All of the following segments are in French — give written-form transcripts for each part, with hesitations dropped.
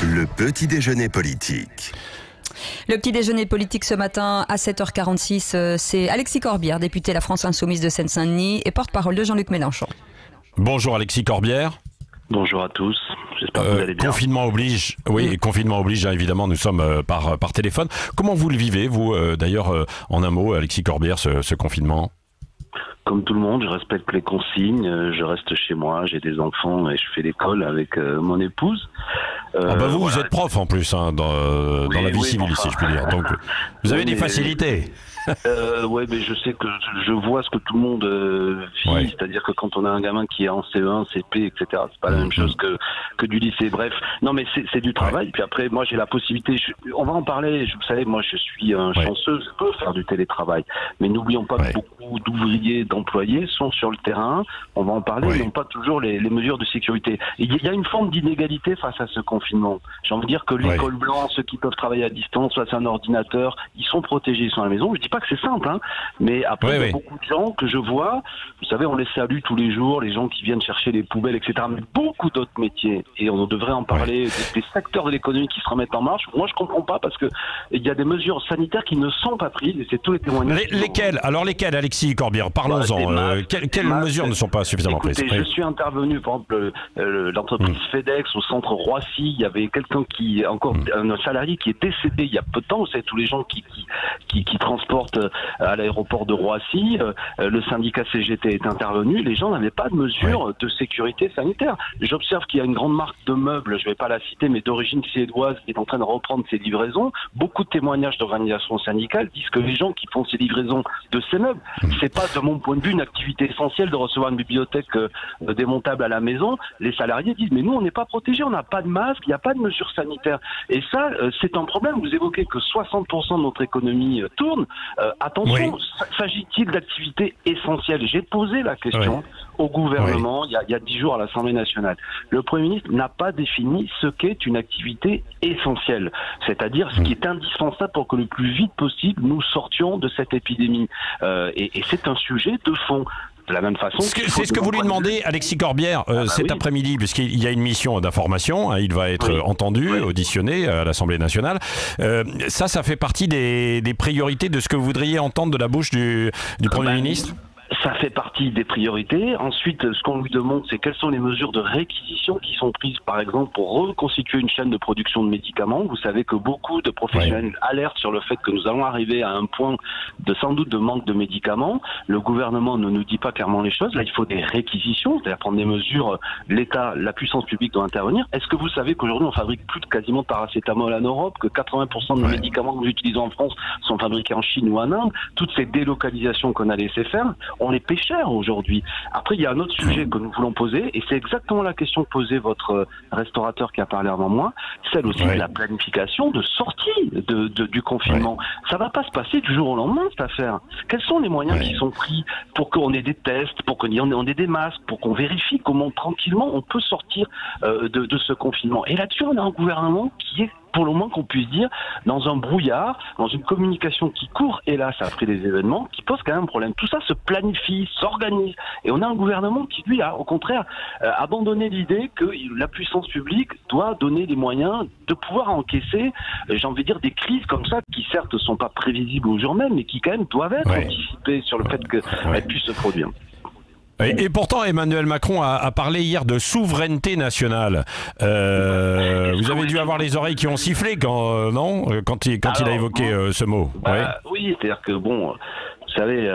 Le petit déjeuner politique. Le petit déjeuner politique ce matin à 7h46, c'est Alexis Corbière, député La France Insoumise de Seine-Saint-Denis et porte-parole de Jean-Luc Mélenchon. Bonjour Alexis Corbière. Bonjour à tous, j'espère que vous allez bien. Confinement oblige, oui, confinement oblige, hein, évidemment, nous sommes par téléphone. Comment vous le vivez, vous, d'ailleurs, en un mot, Alexis Corbière, ce confinement ? Comme tout le monde, je respecte les consignes, je reste chez moi, j'ai des enfants et je fais l'école avec mon épouse. Vous êtes prof en plus, hein, dans la vie civile, si je puis dire, donc vous avez des facilités. Ouais, mais je sais que je vois ce que tout le monde vit, c'est-à-dire que quand on a un gamin qui est en CE1, CP, etc., c'est pas la même chose que du lycée. Bref, non, mais c'est du travail. Puis après, moi, j'ai la possibilité. On va en parler. Vous savez, moi, je suis un chanceux, je peux faire du télétravail. Mais n'oublions pas que beaucoup d'ouvriers, d'employés sont sur le terrain. On va en parler. Ils n'ont pas toujours les mesures de sécurité. Il y a une forme d'inégalité face à ce confinement. J'ai envie de dire que l'école blanche, ceux qui peuvent travailler à distance, soit c'est un ordinateur, ils sont protégés, ils sont à la maison. Je dis pas que c'est simple, hein, mais après, il y a beaucoup de gens que je vois, vous savez, on les salue tous les jours, les gens qui viennent chercher les poubelles, etc., mais beaucoup d'autres métiers, et on devrait en parler, des secteurs de l'économie qui se remettent en marche. Moi, je comprends pas, parce que il y a des mesures sanitaires qui ne sont pas prises, et c'est tous les témoignages. Lesquelles, Alexis Corbière, parlons-en. Quelles mesures ne sont pas suffisamment prises? Je suis intervenu, par exemple, l'entreprise FedEx au centre Roissy, il y avait quelqu'un un salarié qui est décédé il y a peu de temps, vous savez, tous les gens qui transportent à l'aéroport de Roissy, le syndicat CGT est intervenu, les gens n'avaient pas de mesures de sécurité sanitaire. J'observe qu'il y a une grande marque de meubles, je ne vais pas la citer, mais d'origine suédoise, qui est en train de reprendre ses livraisons. Beaucoup de témoignages d'organisations syndicales disent que les gens qui font ces livraisons de ces meubles, c'est pas, de mon point de vue, une activité essentielle de recevoir une bibliothèque démontable à la maison. Les salariés disent, mais nous, on n'est pas protégés, on n'a pas de masque, il n'y a pas de mesures sanitaires. Et ça, c'est un problème. Vous évoquez que 60% de notre économie tourne. Attention, s'agit-il d'activités essentielles? J'ai posé la question au gouvernement il y a 10 jours à l'Assemblée nationale. Le Premier ministre n'a pas défini ce qu'est une activité essentielle, c'est-à-dire ce qui est indispensable pour que le plus vite possible nous sortions de cette épidémie. Et c'est un sujet de fond. De la même façon. C'est ce que vous lui demandez, Alexis Corbière, cet après-midi, puisqu'il y a une mission d'information, il va être entendu, auditionné à l'Assemblée nationale. Ça fait partie des priorités de ce que vous voudriez entendre de la bouche du Premier ministre ? Ça fait partie des priorités. Ensuite, ce qu'on lui demande, c'est quelles sont les mesures de réquisition qui sont prises, par exemple, pour reconstituer une chaîne de production de médicaments. Vous savez que beaucoup de professionnels alertent sur le fait que nous allons arriver à un point sans doute de manque de médicaments. Le gouvernement ne nous dit pas clairement les choses. Là, il faut des réquisitions, c'est-à-dire prendre des mesures. L'État, la puissance publique doit intervenir. Est-ce que vous savez qu'aujourd'hui, on fabrique plus quasiment de paracétamol en Europe, que 80% de nos médicaments que nous utilisons en France sont fabriqués en Chine ou en Inde? Toutes ces délocalisations qu'on a laissé faire, on est pêcheurs aujourd'hui. Après, il y a un autre sujet que nous voulons poser, et c'est exactement la question que posait votre restaurateur qui a parlé avant moi, celle aussi de la planification de sortie du confinement. Ça va pas se passer du jour au lendemain, cette affaire. Quels sont les moyens qui sont pris pour qu'on ait des tests, pour qu'on ait des masques, pour qu'on vérifie comment tranquillement on peut sortir de ce confinement? Et là-dessus, on a un gouvernement qui est, pour le moins qu'on puisse dire, dans un brouillard, dans une communication qui court, hélas, après les événements, qui pose quand même un problème. Tout ça se planifie, s'organise. Et on a un gouvernement qui, lui, a, au contraire, abandonné l'idée que la puissance publique doit donner les moyens de pouvoir encaisser, j'ai envie de dire, des crises comme ça, qui certes ne sont pas prévisibles au jour même, mais qui quand même doivent être anticipées sur le fait qu'elles puissent se produire. Et pourtant, Emmanuel Macron a parlé hier de souveraineté nationale. Vous avez dû avoir les oreilles qui ont sifflé quand il a évoqué ce mot. Oui, c'est-à-dire que, bon, vous savez...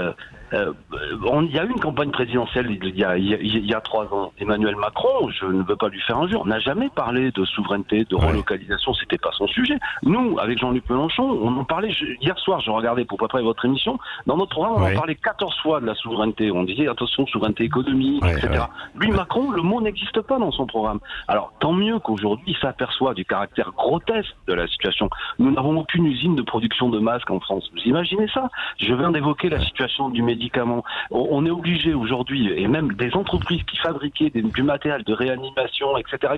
il y a eu une campagne présidentielle il y a 3 ans. Emmanuel Macron, je ne veux pas lui faire injure, n'a jamais parlé de souveraineté, de relocalisation, c'était pas son sujet. Nous, avec Jean-Luc Mélenchon, on en parlait hier soir, je regardais pour préparer votre émission, dans notre programme, on en parlait 14 fois de la souveraineté. On disait, attention, souveraineté économique, etc. Lui, Macron, le mot n'existe pas dans son programme. Alors, tant mieux qu'aujourd'hui, il s'aperçoit du caractère grotesque de la situation. Nous n'avons aucune usine de production de masques en France. Vous imaginez ça? Je viens d'évoquer la situation du médicament médicaments. On est obligé aujourd'hui, et même des entreprises qui fabriquaient du matériel de réanimation, etc.,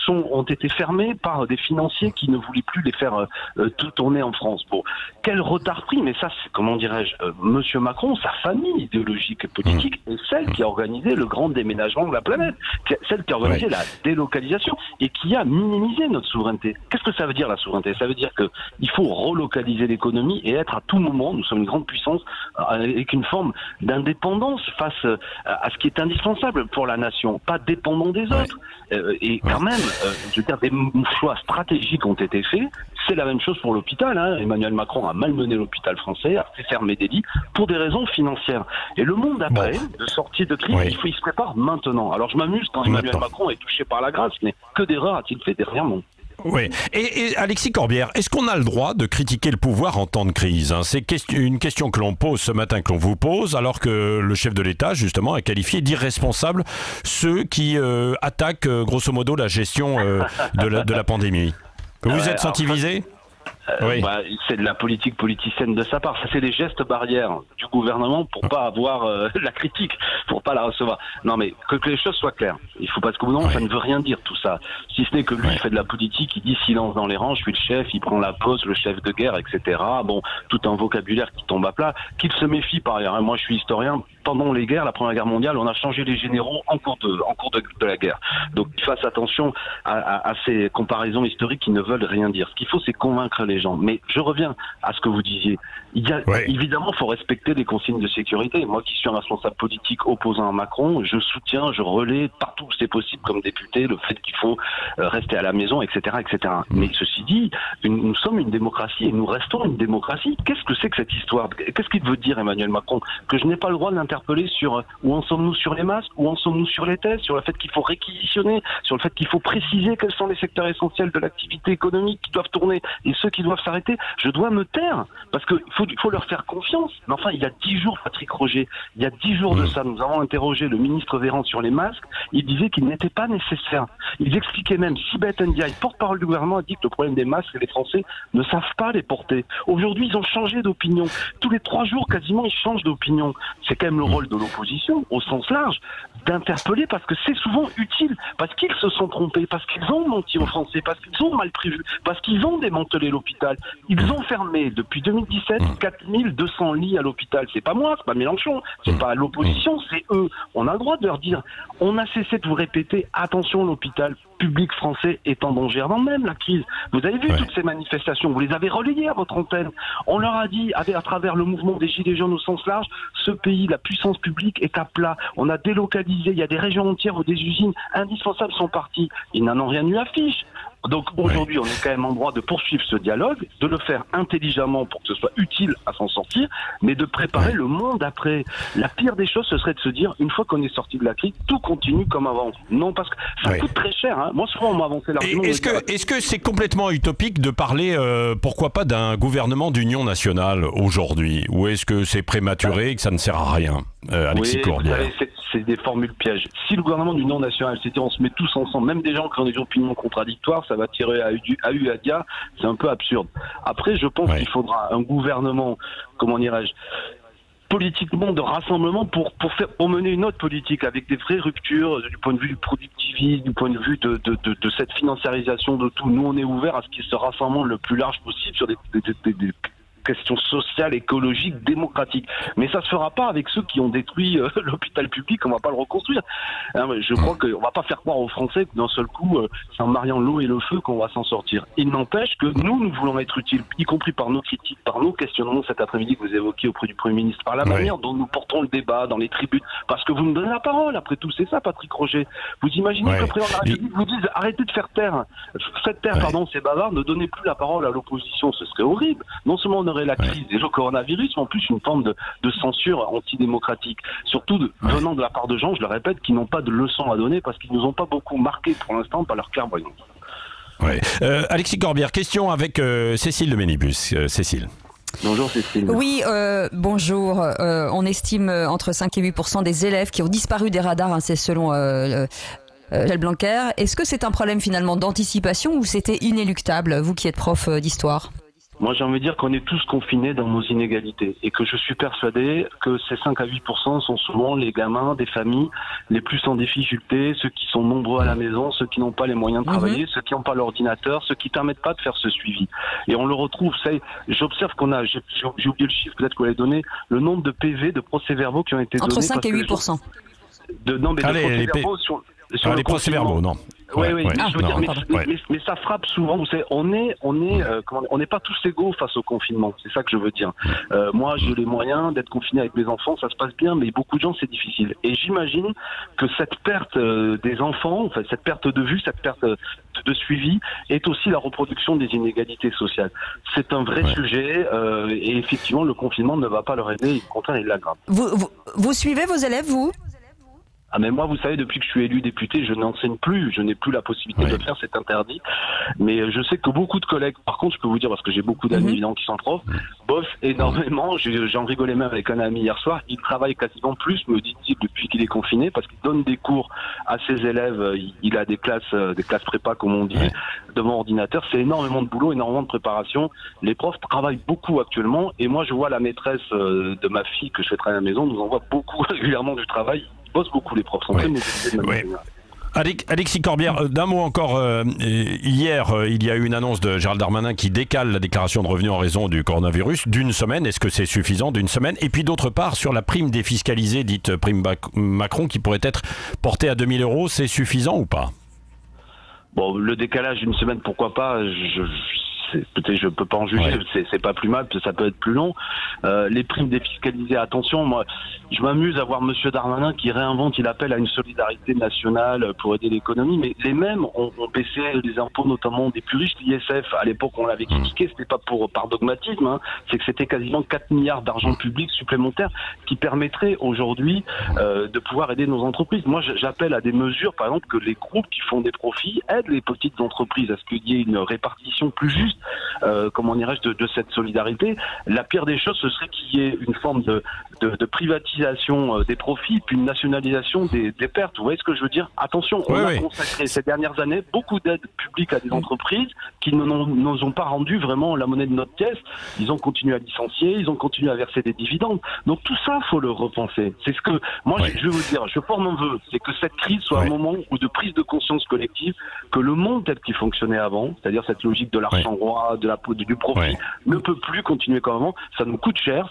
ont été fermées par des financiers qui ne voulaient plus les faire tout tourner en France. Bon, quel retard pris, mais ça, c'est, comment dirais-je, Monsieur Macron, sa famille idéologique et politique, est celle qui a organisé le grand déménagement de la planète, celle qui a organisé la délocalisation et qui a minimisé notre souveraineté. Qu'est-ce que ça veut dire la souveraineté? Ça veut dire qu'il faut relocaliser l'économie et être à tout moment, nous sommes une grande puissance, avec une forme d'indépendance face à ce qui est indispensable pour la nation, pas dépendant des autres. Et quand même, je veux dire, des choix stratégiques ont été faits. C'est la même chose pour l'hôpital. Emmanuel Macron a malmené l'hôpital français, a fait fermer des lits pour des raisons financières. Et le monde après, de sortie de crise, il se prépare maintenant. Alors je m'amuse quand Emmanuel Macron est touché par la grâce, mais que d'erreurs a-t-il fait dernièrement? Oui. Et Alexis Corbière, est-ce qu'on a le droit de critiquer le pouvoir en temps de crise? C'est une question que l'on pose ce matin, que l'on vous pose, alors que le chef de l'État, justement, a qualifié d'irresponsables ceux qui attaquent, grosso modo, la gestion de la pandémie. Vous êtes senti visé? Oui. C'est de la politique politicienne de sa part. Ça, c'est des gestes barrières du gouvernement pour pas avoir la critique, pour pas la recevoir. Non, mais que les choses soient claires. Il faut parce que non, ça ne veut rien dire tout ça. Si ce n'est que lui, il fait de la politique, il dit silence dans les rangs, je suis le chef, il prend la pause, le chef de guerre, etc. Bon, tout un vocabulaire qui tombe à plat. Qu'il se méfie par ailleurs. Moi, je suis historien. Pendant les guerres, la Première Guerre mondiale, on a changé les généraux en cours de la guerre. Donc, il fasse attention à ces comparaisons historiques qui ne veulent rien dire. Ce qu'il faut, c'est convaincre les gens. Mais je reviens à ce que vous disiez. Évidemment, il faut respecter les consignes de sécurité. Moi qui suis un responsable politique opposant à Macron, je soutiens, je relaie partout où c'est possible comme député le fait qu'il faut rester à la maison, etc., etc. Mais ceci dit, nous sommes une démocratie et nous restons une démocratie. Qu'est-ce que c'est que cette histoire? Qu'est-ce qu'il veut dire Emmanuel Macron? Que je n'ai pas le droit d'interpeller sur où en sommes-nous sur les masques, où en sommes-nous sur les tests, sur le fait qu'il faut réquisitionner, sur le fait qu'il faut préciser quels sont les secteurs essentiels de l'activité économique qui doivent tourner et ceux qui doivent s'arrêter. Je dois me taire parce qu'il faut leur faire confiance. Mais enfin, il y a 10 jours, Patrick Roger, il y a 10 jours de ça, nous avons interrogé le ministre Véran sur les masques. Il disait qu'ils n'étaient pas nécessaires. Ils expliquaient même, Sibeth Ndiaye, porte-parole du gouvernement, a dit que le problème des masques, les Français ne savent pas les porter. Aujourd'hui, ils ont changé d'opinion. Tous les 3 jours, quasiment, ils changent d'opinion. C'est quand même le rôle de l'opposition, au sens large, d'interpeller parce que c'est souvent utile, parce qu'ils se sont trompés, parce qu'ils ont menti aux Français, parce qu'ils ont mal prévu, parce qu'ils ont démantelé l'hôpital. Ils ont fermé depuis 2017 4200 lits à l'hôpital. C'est pas moi, c'est pas Mélenchon, c'est pas l'opposition, c'est eux. On a le droit de leur dire, on a cessé de vous répéter, attention, l'hôpital public français est en danger avant même la crise. Vous avez vu toutes ces manifestations, vous les avez relayées à votre antenne. On leur a dit, à travers le mouvement des Gilets jaunes au sens large, ce pays, la puissance publique est à plat. On a délocalisé, il y a des régions entières où des usines indispensables sont parties. Ils n'en ont rien eu à fiche. Donc aujourd'hui, on est quand même en droit de poursuivre ce dialogue, de le faire intelligemment pour que ce soit utile à s'en sortir, mais de préparer le monde après. La pire des choses, ce serait de se dire, une fois qu'on est sorti de la crise, tout continue comme avant. Non, parce que ça coûte très cher. Hein. Moi, souvent, on m'a avancé l'argument. Est-ce que c'est complètement utopique de parler, pourquoi pas, d'un gouvernement d'union nationale aujourd'hui? Ou est-ce que c'est prématuré et que ça ne sert à rien, Alexis Corbière? C'est des formules pièges. Si le gouvernement d'union nationale, c'est-à-dire on se met tous ensemble, même des gens qui ont des opinions contradictoires, ça va tirer à Dia, c'est un peu absurde. Après, je pense qu'il faudra un gouvernement, comment dirais-je, politiquement de rassemblement pour mener une autre politique avec des vraies ruptures du point de vue du productivisme, du point de vue de cette financiarisation de tout. Nous, on est ouvert à ce qu'il se rassemble le plus large possible sur des questions sociales, écologiques, démocratiques. Mais ça se fera pas avec ceux qui ont détruit l'hôpital public, on va pas le reconstruire. Je crois qu'on va pas faire croire aux Français que d'un seul coup, c'est en mariant l'eau et le feu qu'on va s'en sortir. Il n'empêche que nous voulons être utiles, y compris par nos critiques, par nos questionnements cet après-midi que vous évoquiez auprès du Premier ministre, par la manière dont nous portons le débat dans les tribunes, parce que vous nous donnez la parole, après tout, c'est ça, Patrick Roger. Vous imaginez que le président de la République vous dise, arrêtez de faire taire, faites taire, pardon, ces bavards, ne donnez plus la parole à l'opposition, ce serait horrible. Non seulement on aurait la crise des coronavirus, mais en plus une forme de censure antidémocratique. Surtout venant de la part de gens, je le répète, qui n'ont pas de leçons à donner parce qu'ils nous ont pas beaucoup marqué pour l'instant par leur clairvoyance. Alexis Corbière, question avec Cécile de Ménibus. Cécile. Bonjour Cécile. Oui, bonjour. On estime entre 5 et 8% des élèves qui ont disparu des radars, c'est selon Michel Blanquer. Est-ce que c'est un problème finalement d'anticipation ou c'était inéluctable, vous qui êtes prof d'histoire? Moi, j'ai envie de dire qu'on est tous confinés dans nos inégalités et que je suis persuadé que ces 5 à 8% sont souvent les gamins des familles les plus en difficulté, ceux qui sont nombreux à la maison, ceux qui n'ont pas les moyens de travailler, ceux qui n'ont pas l'ordinateur, ceux qui ne permettent pas de faire ce suivi. Et on le retrouve, j'observe qu'on a, j'ai oublié le chiffre, peut-être qu'on l'ait donné, le nombre de PV, de procès-verbaux qui ont été donnés. Entre 5 et 8%. Non, mais de procès-verbaux sur les procès-verbaux, non. Oui, je veux dire, mais ça frappe souvent. Vous savez, on n'est pas tous égaux face au confinement. C'est ça que je veux dire. Moi, j'ai les moyens d'être confiné avec mes enfants, ça se passe bien, mais beaucoup de gens, c'est difficile. Et j'imagine que cette perte des enfants, enfin, cette perte de vue, cette perte de suivi, est aussi la reproduction des inégalités sociales. C'est un vrai sujet, et effectivement, le confinement ne va pas leur aider, au contraire, il l'aggrave. Vous suivez vos élèves, vous ? Ah mais moi, vous savez, depuis que je suis élu député, je n'enseigne plus, je n'ai plus la possibilité de le faire, c'est interdit. Mais je sais que beaucoup de collègues, par contre, je peux vous dire, parce que j'ai beaucoup d'amis évidemment qui sont profs, bossent énormément. J'en rigolais même avec un ami hier soir, il travaille quasiment plus, me dit-il, depuis qu'il est confiné, parce qu'il donne des cours à ses élèves, il a des classes prépa, comme on dit, devant ordinateur. C'est énormément de boulot, énormément de préparation. Les profs travaillent beaucoup actuellement, et moi je vois la maîtresse de ma fille que je fais travailler à la maison, nous envoie beaucoup régulièrement du travail. Bossent beaucoup les profs, sont très motivés de manière générale. Alexis Corbière, d'un mot encore, hier il y a eu une annonce de Gérald Darmanin qui décale la déclaration de revenus en raison du coronavirus d'une semaine. Est-ce que c'est suffisant d'une semaine? Et puis d'autre part, sur la prime défiscalisée, dite prime Macron, qui pourrait être portée à 2 000 €, c'est suffisant ou pas? Bon, le décalage d'une semaine, pourquoi pas, peut-être je peux pas en juger, c'est pas plus mal, ça peut être plus long. Les primes défiscalisées, attention, moi je m'amuse à voir Monsieur Darmanin qui réinvente, il appelle à une solidarité nationale pour aider l'économie, mais les mêmes ont baissé les impôts, notamment des plus riches. L'ISF, à l'époque on l'avait critiqué, c'était pas par dogmatisme, c'est que c'était quasiment 4 milliards d'argent public supplémentaires qui permettraient aujourd'hui de pouvoir aider nos entreprises. Moi j'appelle à des mesures, par exemple, que les groupes qui font des profits aident les petites entreprises à ce qu'il y ait une répartition plus juste, comment dirais-je, de cette solidarité. La pire des choses, ce serait qu'il y ait une forme de privatisation des profits, puis une nationalisation des pertes. Vous voyez ce que je veux dire? Attention, on a consacré ces dernières années beaucoup d'aides publiques à des entreprises qui ne nous ont pas rendu vraiment la monnaie de notre pièce. Ils ont continué à licencier, ils ont continué à verser des dividendes. Donc tout ça, faut le repenser. C'est ce que moi je veux vous dire. Je forme un vœu, c'est que cette crise soit un moment où de prise de conscience collective, que le monde tel qu'il fonctionnait avant, c'est-à-dire cette logique de l'argent roi, du profit, ne peut plus continuer comme avant. Ça nous coûte cher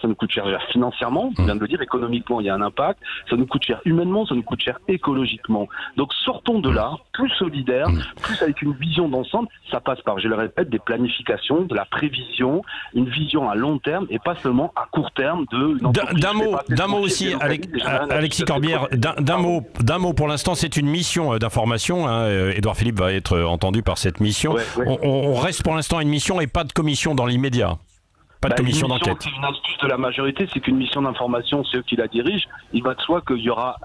financièrement, je viens de le dire, économiquement il y a un impact, ça nous coûte cher humainement, ça nous coûte cher écologiquement. Donc sortons de là, plus solidaire, plus avec une vision d'ensemble. Ça passe par, je le répète, des planifications, de la prévision, une vision à long terme et pas seulement à court terme d'un mot aussi, Alexis Corbière, d'un mot pour l'instant, c'est une mission d'information. Édouard Philippe va être entendu par cette mission. On reste pour l'instant à une mission et pas de commission dans l'immédiat. Pas de commission d'enquête. C'est une astuce de la majorité, c'est qu'une mission d'information, c'est eux qui la dirigent. Il va de soi qu'il y aura,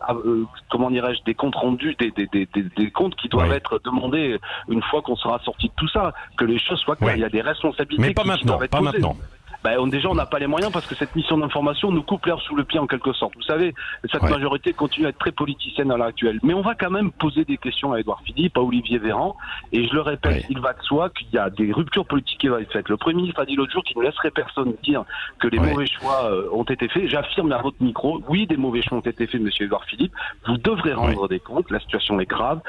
comment dirais-je, des comptes rendus, des comptes qui doivent être demandés une fois qu'on sera sorti de tout ça. Que les choses soient claires. Il y a des responsabilités. Mais pas maintenant. Déjà, on n'a pas les moyens parce que cette mission d'information nous coupe l'herbe sous le pied en quelque sorte. Vous savez, cette majorité continue à être très politicienne à l'heure actuelle. Mais on va quand même poser des questions à Édouard Philippe, à Olivier Véran. Et je le répète, il va de soi qu'il y a des ruptures politiques qui vont être faites. Le Premier ministre a dit l'autre jour qu'il ne laisserait personne dire que les mauvais choix ont été faits. J'affirme à votre micro, oui, des mauvais choix ont été faits, monsieur Édouard Philippe. Vous devrez rendre des comptes. La situation est grave.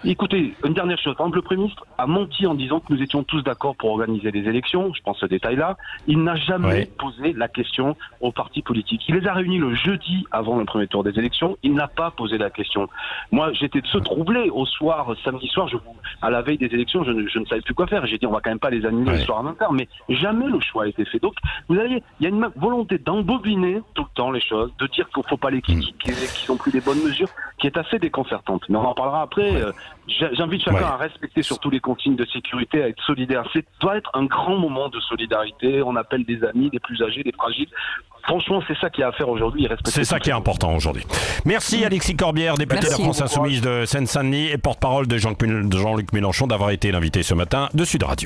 Écoutez, une dernière chose. Par exemple, le Premier ministre a menti en disant que nous étions tous d'accord pour organiser les élections. Je pense à ce détail-là. Il n'a jamais posé la question aux partis politiques. Il les a réunis le jeudi avant le premier tour des élections. Il n'a pas posé la question. Moi, j'étais troublé au soir, samedi soir, à la veille des élections, je ne savais plus quoi faire. J'ai dit, on va quand même pas les annuler le soir en interne, mais jamais le choix a été fait. Donc, vous voyez, il y a une volonté d'embobiner tout le temps les choses, de dire qu'il ne faut pas les critiquer, qu'ils n'ont plus des bonnes mesures, qui est assez déconcertante. Mais on en parlera après. J'invite chacun à respecter surtout les consignes de sécurité, à être solidaire. Ça doit être un grand moment de solidarité. On appelle des amis, des plus âgés, des fragiles. Franchement, c'est ça qu'il y a à faire aujourd'hui. C'est ça qui est important aujourd'hui. Merci Alexis Corbière, député de la France Insoumise de Seine-Saint-Denis et porte-parole de Jean-Luc Mélenchon, d'avoir été l'invité ce matin de Sud Radio.